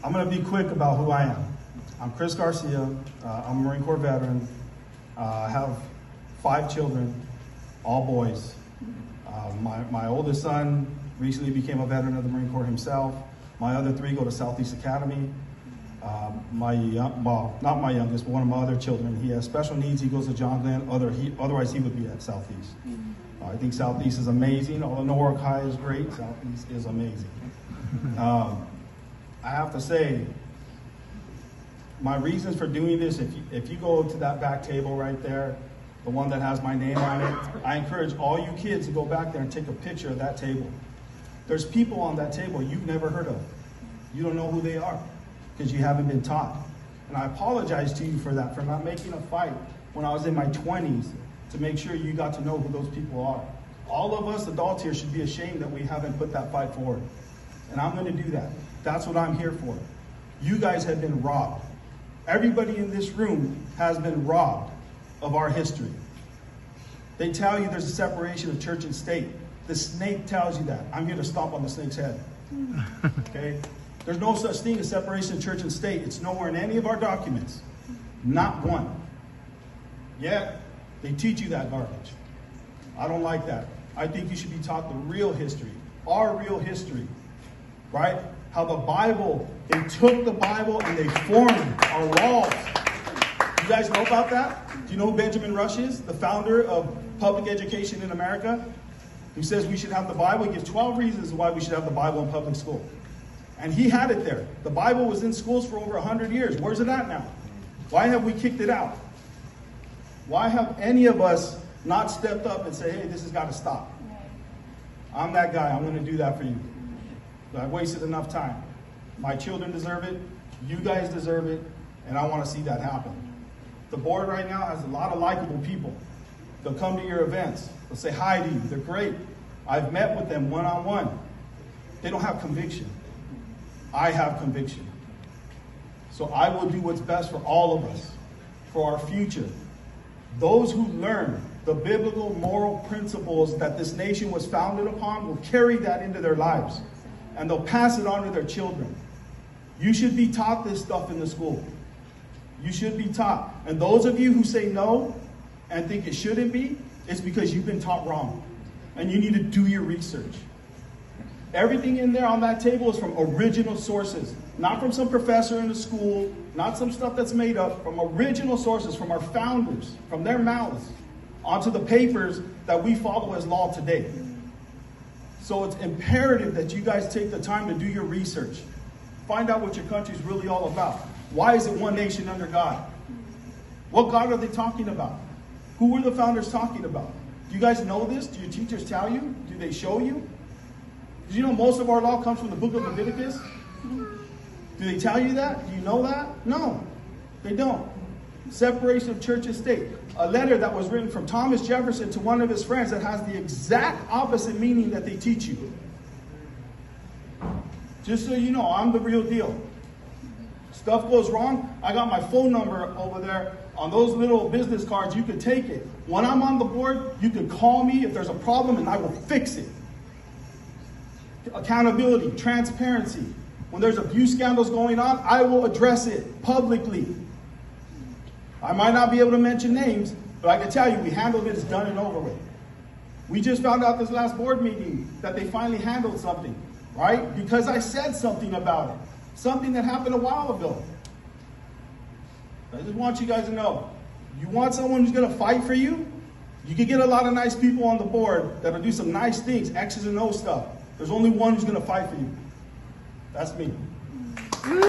I'm going to be quick about who I am. I'm Chris Garcia. I'm a Marine Corps veteran. I have 5 children, all boys. My oldest son recently became a veteran of the Marine Corps himself. My other 3 go to Southeast Academy. Not my youngest, but one of my other children, he has special needs. He goes to John Glenn. Otherwise, he would be at Southeast. I think Southeast is amazing. Although Norwalk High is great, Southeast is amazing. I have to say, my reasons for doing this, if you go to that back table right there, the one that has my name on it, I encourage all you kids to go back there and take a picture of that table. There's people on that table you've never heard of. You don't know who they are because you haven't been taught. And I apologize to you for that, for not making a fight when I was in my 20s to make sure you got to know who those people are. All of us adults here should be ashamed that we haven't put that fight forward. And I'm going to do that. That's what I'm here for. You guys have been robbed. Everybody in this room has been robbed of our history. They tell you there's a separation of church and state. The snake tells you that. I'm here to stomp on the snake's head. Okay? There's no such thing as separation of church and state. It's nowhere in any of our documents. Not one. Yet, they teach you that garbage. I don't like that. I think you should be taught the real history. Our real history. Right? How the Bible, they took the Bible and they formed our laws. You guys know about that? Do you know who Benjamin Rush is? The founder of public education in America? Who says we should have the Bible. He gives 12 reasons why we should have the Bible in public school. And he had it there. The Bible was in schools for over 100 years. Where's it at now? Why have we kicked it out? Why have any of us not stepped up and said, hey, this has got to stop? I'm that guy. I'm going to do that for you. I've wasted enough time. My children deserve it. You guys deserve it. And I want to see that happen. The board right now has a lot of likable people. They'll come to your events. They'll say hi to you. They're great. I've met with them one-on-one. They don't have conviction. I have conviction. So I will do what's best for all of us, for our future. Those who learn the biblical moral principles that this nation was founded upon will carry that into their lives. And they'll pass it on to their children. You should be taught this stuff in the school. You should be taught. And those of you who say no and think it shouldn't be, it's because you've been taught wrong. And you need to do your research. Everything in there on that table is from original sources. Not from some professor in the school, not some stuff that's made up, from original sources, from our founders, from their mouths, onto the papers that we follow as law today. So it's imperative that you guys take the time to do your research. Find out what your country's really all about. Why is it one nation under God? What God are they talking about? Who were the founders talking about? Do you guys know this? Do your teachers tell you? Do they show you? Did you know most of our law comes from the book of Leviticus? Do they tell you that? Do you know that? No, they don't. Separation of church and state. A letter that was written from Thomas Jefferson to one of his friends that has the exact opposite meaning that they teach you. Just so you know, I'm the real deal. Stuff goes wrong, I got my phone number over there on those little business cards. You can take it. When I'm on the board, you can call me if there's a problem and I will fix it. Accountability, transparency. When there's abuse scandals going on, I will address it publicly. I might not be able to mention names, but I can tell you we handled it, it's done and over with. We just found out this last board meeting that they finally handled something, right? Because I said something about it. Something that happened a while ago. I just want you guys to know, you want someone who's going to fight for you? You can get a lot of nice people on the board that'll do some nice things, X's and O's stuff. There's only one who's going to fight for you. That's me.